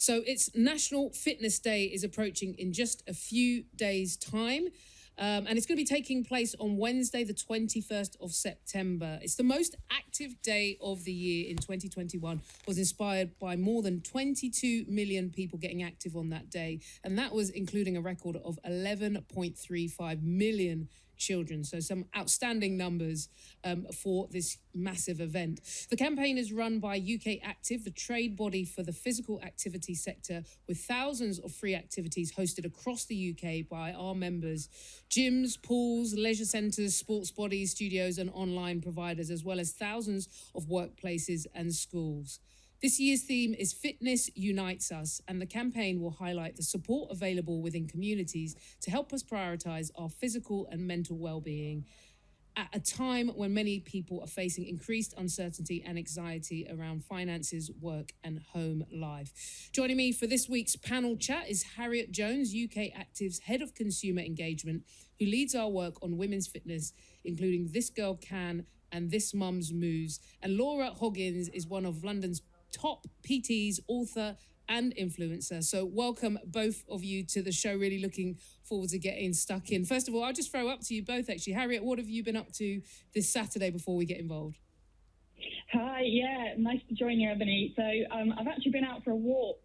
So it's National Fitness Day is approaching in just a few days' time. And it's going to be taking place on Wednesday, the 21st of September. It's the most active day of the year in 2021, was inspired by more than 22 million people getting active on that day. And that was including a record of 11.35 million children. So some outstanding numbers for this massive event. The campaign is run by ukactive, the trade body for the physical activity sector, with thousands of free activities hosted across the UK by our members. Gyms, pools, leisure centres, sports bodies, studios and online providers, as well as thousands of workplaces and schools. This year's theme is Fitness Unites Us, and the campaign will highlight the support available within communities to help us prioritise our physical and mental well-being at a time when many people are facing increased uncertainty and anxiety around finances, work and home life. Joining me for this week's panel chat is Harriet Jones, UK Active's Head of Consumer Engagement, who leads our work on women's fitness, including This Girl Can and This Mum's Moves. And Laura Hoggins is one of London's top PTs, author and influencer. So welcome both of you to the show. Really looking forward to getting stuck in. First of all, I'll just throw up to you both actually. Harriet, what have you been up to this Saturday before we get involved? Hi, yeah, nice to join you, Ebony. So I've actually been out for a walk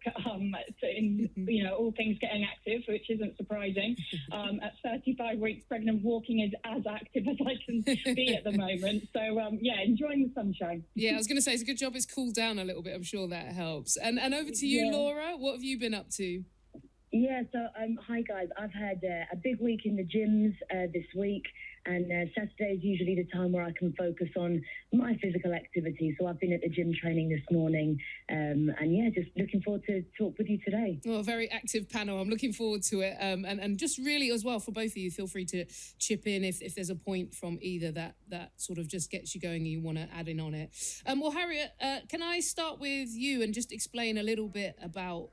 all things getting active, which isn't surprising. At 35 weeks pregnant, walking is as active as I can be at the moment. So, enjoying the sunshine. Yeah, I was going to say, it's a good job it's cooled down a little bit. I'm sure that helps. And over to you, Laura. What have you been up to? Yeah, so hi guys. I've had a big week in the gyms this week, and Saturday is usually the time where I can focus on my physical activity. So I've been at the gym training this morning, and just looking forward to talk with you today. Well, a very active panel. I'm looking forward to it. And just really as well for both of you, feel free to chip in if there's a point from either that sort of just gets you going and you want to add in on it. Well, Harriet, can I start with you and just explain a little bit about,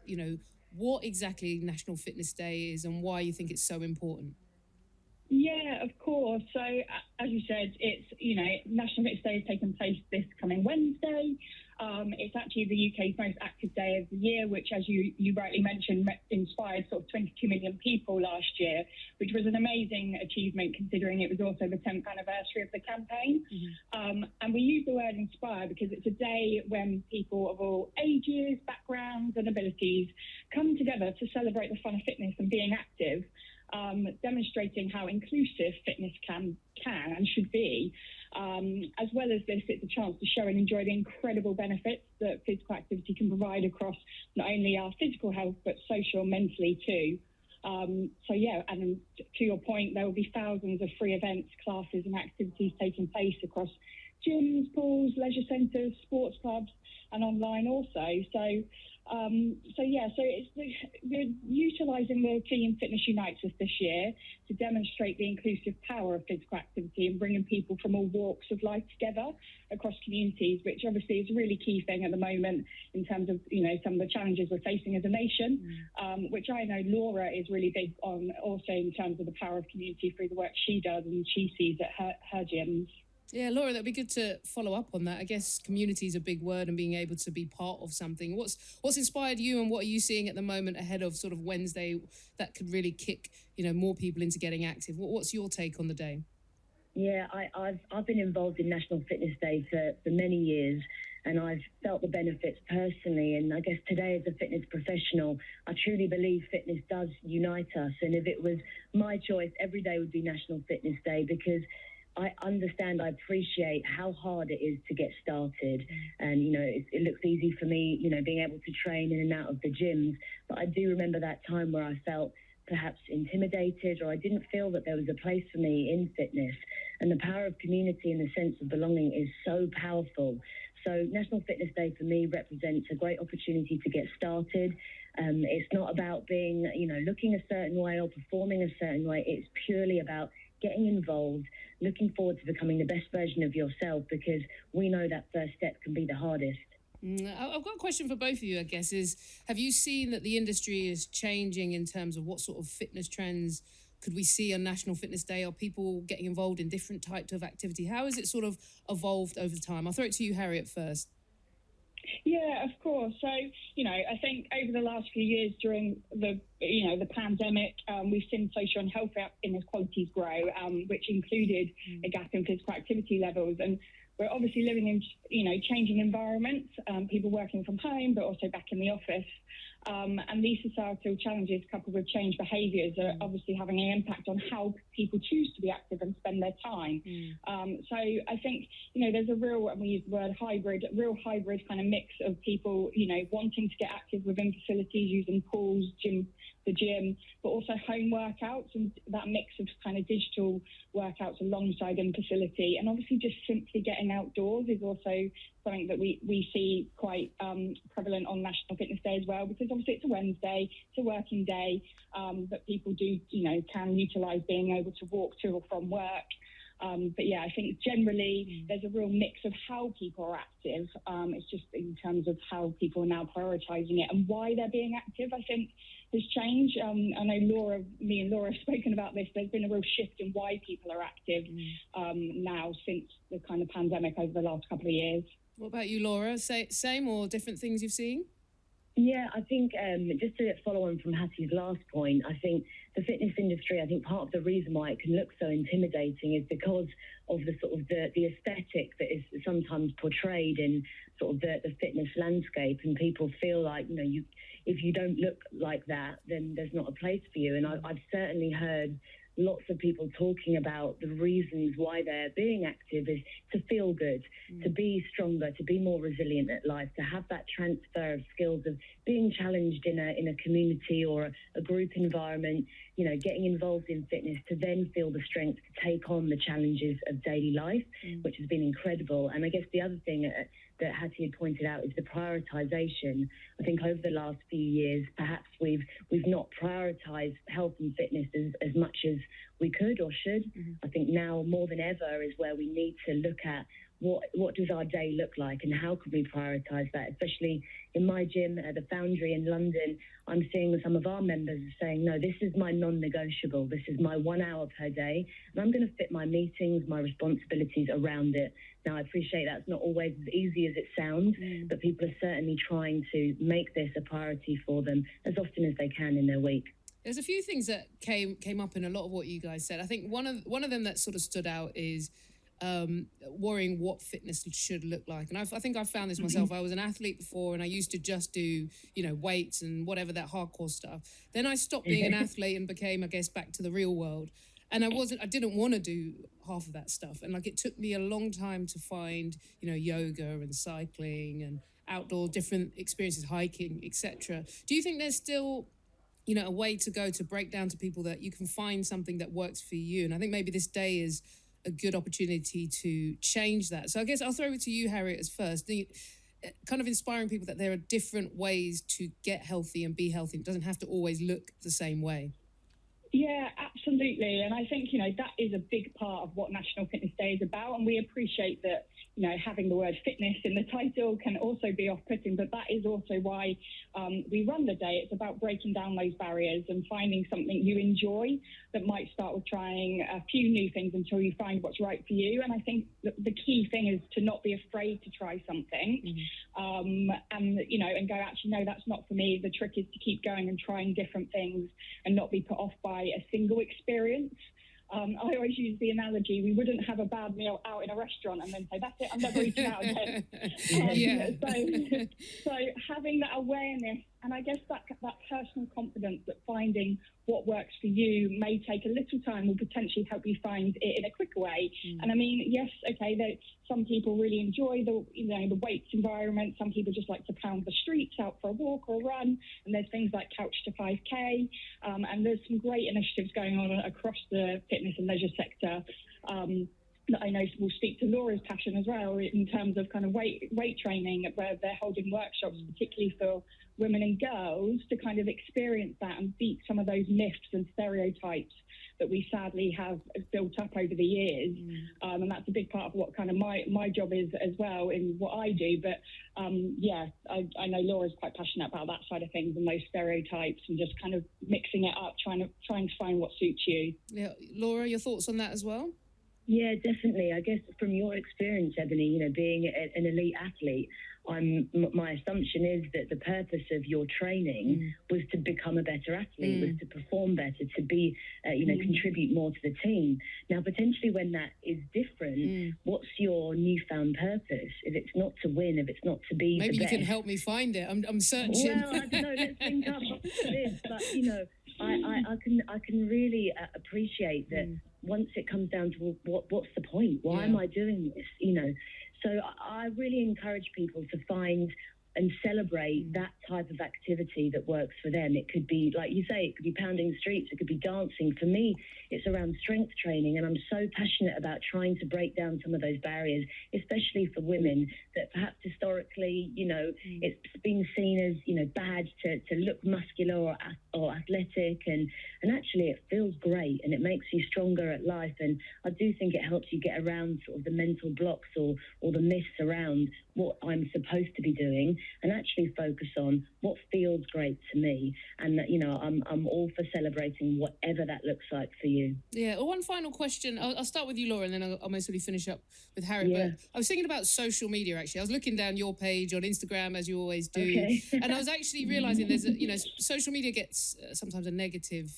what exactly National Fitness Day is and why you think it's so important? Yeah, of course. So, as you said, it's, National Fitness Day is taking place this coming Wednesday. It's actually the UK's most active day of the year, which, as you rightly mentioned, inspired sort of 22 million people last year, which was an amazing achievement considering it was also the 10th anniversary of the campaign. Mm-hmm. And we use the word inspire because it's a day when people of all ages, backgrounds and abilities come together to celebrate the fun of fitness and being active. Demonstrating how inclusive fitness can and should be. As well as this, it's a chance to show and enjoy the incredible benefits that physical activity can provide across not only our physical health, but social and mentally too. And to your point, there will be thousands of free events, classes and activities taking place across gyms, pools, leisure centres, sports clubs and online also. So we're utilising the theme Fitness Unites Us this year to demonstrate the inclusive power of physical activity and bringing people from all walks of life together across communities, which obviously is a really key thing at the moment in terms of, some of the challenges we're facing as a nation, which I know Laura is really big on also in terms of the power of community through the work she does and she sees at her gyms. Yeah, Laura, that'd be good to follow up on that. I guess community is a big word and being able to be part of something. What's inspired you and what are you seeing at the moment ahead of sort of Wednesday that could really kick, more people into getting active? What's your take on the day? Yeah, I've been involved in National Fitness Day for many years, and I've felt the benefits personally. And I guess today as a fitness professional, I truly believe fitness does unite us. And if it was my choice, every day would be National Fitness Day because I understand, I appreciate how hard it is to get started. And, it looks easy for me, being able to train in and out of the gyms. But I do remember that time where I felt perhaps intimidated or I didn't feel that there was a place for me in fitness. And the power of community and the sense of belonging is so powerful. So National Fitness Day for me represents a great opportunity to get started. It's not about being, looking a certain way or performing a certain way. It's purely about getting involved, looking forward to becoming the best version of yourself because we know that first step can be the hardest. I've got a question for both of you, I guess, is have you seen that the industry is changing in terms of what sort of fitness trends could we see on National Fitness Day? Are people getting involved in different types of activity? How has it sort of evolved over time? I'll throw it to you, Harriet, first. Yeah, of course. So, I think over the last few years during the pandemic, we've seen social and health inequalities grow, which included a gap in physical activity levels. And we're obviously living in, changing environments, people working from home, but also back in the office. And these societal challenges, coupled with changed behaviours, are obviously having an impact on how people choose to be active and spend their time. So I think, there's a real, and we use the word hybrid, kind of mix of people, wanting to get active within facilities, using pools, the gym, but also home workouts, and that mix of kind of digital workouts alongside in facility. And obviously just simply getting outdoors is also something that we see quite prevalent on National Fitness Day as well, because obviously it's a Wednesday, it's a working day, but people do, can utilise being able to walk to or from work. But yeah, I think generally there's a real mix of how people are active. It's just in terms of how people are now prioritising it and why they're being active, I think has changed. I know me and Laura have spoken about this. There's been a real shift in why people are active now since the kind of pandemic over the last couple of years. What about you, Laura? Same or different things you've seen? Yeah, I think just to follow on from Hattie's last point, I think the fitness industry, I think part of the reason why it can look so intimidating is because of the sort of the aesthetic that is sometimes portrayed in sort of the fitness landscape, and people feel like, if you don't look like that, then there's not a place for you. And I've certainly heard lots of people talking about the reasons why they're being active is to feel good, to be stronger, to be more resilient at life, to have that transfer of skills of being challenged in a community or a group environment, getting involved in fitness, to then feel the strength to take on the challenges of daily life, which has been incredible. And I guess the other thing that Hattie had pointed out is the prioritisation. I think over the last few years, perhaps we've not prioritised health and fitness as much as we could or should. I think now more than ever is where we need to look at what does our day look like and how can we prioritise that, especially in my gym at the Foundry in London. I'm seeing some of our members saying, no, this is my non-negotiable. This is my 1 hour per day, and I'm going to fit my meetings, my responsibilities around it. Now, I appreciate that's not always as easy as it sounds, but people are certainly trying to make this a priority for them as often as they can in their week. There's a few things that came up in a lot of what you guys said. I think one of them that sort of stood out is worrying what fitness should look like. And I think I found this myself. I was an athlete before, and I used to just do, weights and whatever, that hardcore stuff. Then I stopped being an athlete and became, I guess, back to the real world. And I didn't want to do half of that stuff. And it took me a long time to find, yoga and cycling and outdoor different experiences, hiking, etc. Do you think there's still, a way to go to break down to people that you can find something that works for you? And I think maybe this day is a good opportunity to change that. So I guess I'll throw it to you, Harriet, as first. Kind of inspiring people that there are different ways to get healthy and be healthy. It doesn't have to always look the same way. Yeah, absolutely. And I think, that is a big part of what National Fitness Day is about. And we appreciate that, having the word fitness in the title can also be off-putting, but that is also why we run the day. It's about breaking down those barriers and finding something you enjoy that might start with trying a few new things until you find what's right for you. And I think the key thing is to not be afraid to try something and go, actually, no, that's not for me. The trick is to keep going and trying different things and not be put off by a single experience. I always use the analogy, we wouldn't have a bad meal out in a restaurant and then say, that's it, I'm never eating out again. So having that awareness, and I guess that personal confidence that finding what works for you may take a little time will potentially help you find it in a quicker way. And I mean, yes, okay, some people really enjoy the weights environment. Some people just like to pound the streets out for a walk or a run. And there's things like Couch to 5K. And there's some great initiatives going on across the fitness and leisure sector that I know will speak to Laura's passion as well in terms of kind of weight training, where they're holding workshops, particularly for women and girls, to kind of experience that and beat some of those myths and stereotypes that we sadly have built up over the years. And that's a big part of what kind of my job is as well in what I do. But I know Laura's quite passionate about that side of things and those stereotypes and just kind of mixing it up, trying to find what suits you. Yeah, Laura, your thoughts on that as well? Yeah, definitely. I guess from your experience, Ebony, being an elite athlete, my assumption is that the purpose of your training was to become a better athlete, was to perform better, to be, contribute more to the team. Now, potentially when that is different, what's your newfound purpose? If it's not to win, if it's not to be maybe the you best, can help me find it. I'm searching. well, I don't know. Let's think up after this. But I can really appreciate that. Once it comes down to what's the point? Why am I doing this? So I really encourage people to find and celebrate that type of activity that works for them. It could be, like you say, it could be pounding the streets, it could be dancing. For me, it's around strength training, and I'm so passionate about trying to break down some of those barriers, especially for women that perhaps historically, it's been seen as, bad to look muscular or athletic, and actually it feels great and it makes you stronger at life. And I do think it helps you get around sort of the mental blocks or the myths around what I'm supposed to be doing, and actually focus on what feels great to me. And that, I'm all for celebrating whatever that looks like for you. Yeah. Well, one final question. I'll start with you, Laura, and then I'll mostly finish up with Harriet. Yeah. But I was thinking about social media, actually. I was looking down your page on Instagram, as you always do. Okay. And I was actually realizing there's social media gets sometimes a negative,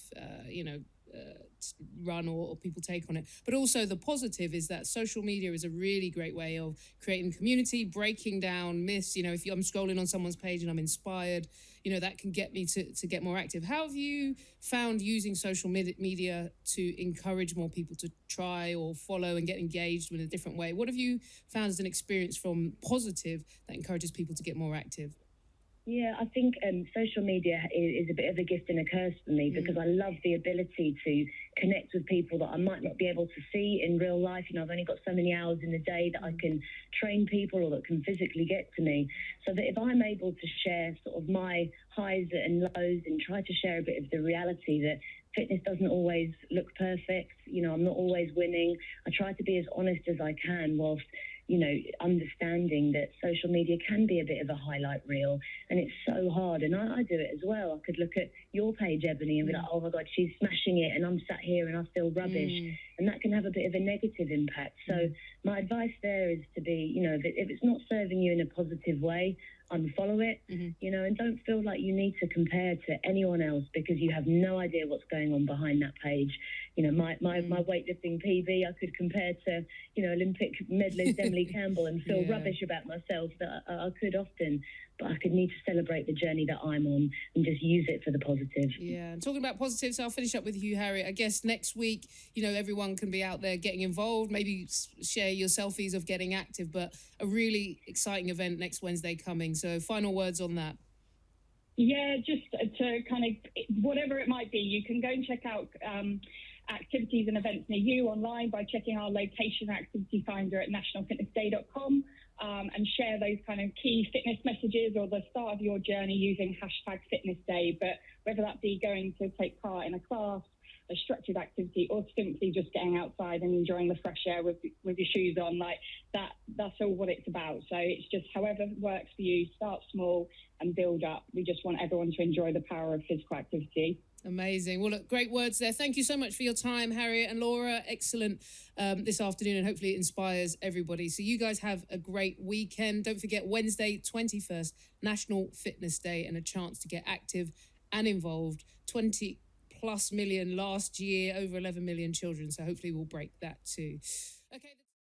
run or people take on it, but also the positive is that social media is a really great way of creating community, breaking down myths. If I'm scrolling on someone's page and I'm inspired, that can get me to get more active. How have you found using social media to encourage more people to try or follow and get engaged in a different way? What have you found as an experience from positive that encourages people to get more active? Yeah, I think social media is a bit of a gift and a curse for me, because I love the ability to connect with people that I might not be able to see in real life. I've only got so many hours in the day that I can train people or that can physically get to me. So that if I'm able to share sort of my highs and lows and try to share a bit of the reality that fitness doesn't always look perfect, I'm not always winning. I try to be as honest as I can, whilst understanding that social media can be a bit of a highlight reel, and it's so hard. And I do it as well. I could look at your page, Ebony, and be like, oh my God, she's smashing it, and I'm sat here and I feel rubbish. And that can have a bit of a negative impact. So my advice there is to be, if it's not serving you in a positive way, unfollow it, and don't feel like you need to compare to anyone else, because you have no idea what's going on behind that page. My weightlifting PB, I could compare to, Olympic medalist Emily Campbell and feel rubbish about myself, that I could often, but I could need to celebrate the journey that I'm on and just use it for the positive. Yeah, and talking about positives, I'll finish up with you, Harriet. I guess next week, everyone can be out there getting involved, maybe share your selfies of getting active, but a really exciting event next Wednesday coming. So final words on that. Yeah, just to kind of, whatever it might be, you can go and check out activities and events near you online by checking our location activity finder at nationalfitnessday.com. And share those kind of key fitness messages or the start of your journey using #FitnessDay. But whether that be going to take part in a class, a structured activity, or simply just getting outside and enjoying the fresh air with your shoes on, like that's all what it's about. So it's just however works for you, start small and build up. We just want everyone to enjoy the power of physical activity. Amazing. Well, look, great words there. Thank you so much for your time, Harriet and Laura. Excellent this afternoon, and hopefully it inspires everybody. So you guys have a great weekend. Don't forget, Wednesday, 21st, National Fitness Day, and a chance to get active and involved. 20+ million last year, over 11 million children. So hopefully we'll break that too. Okay.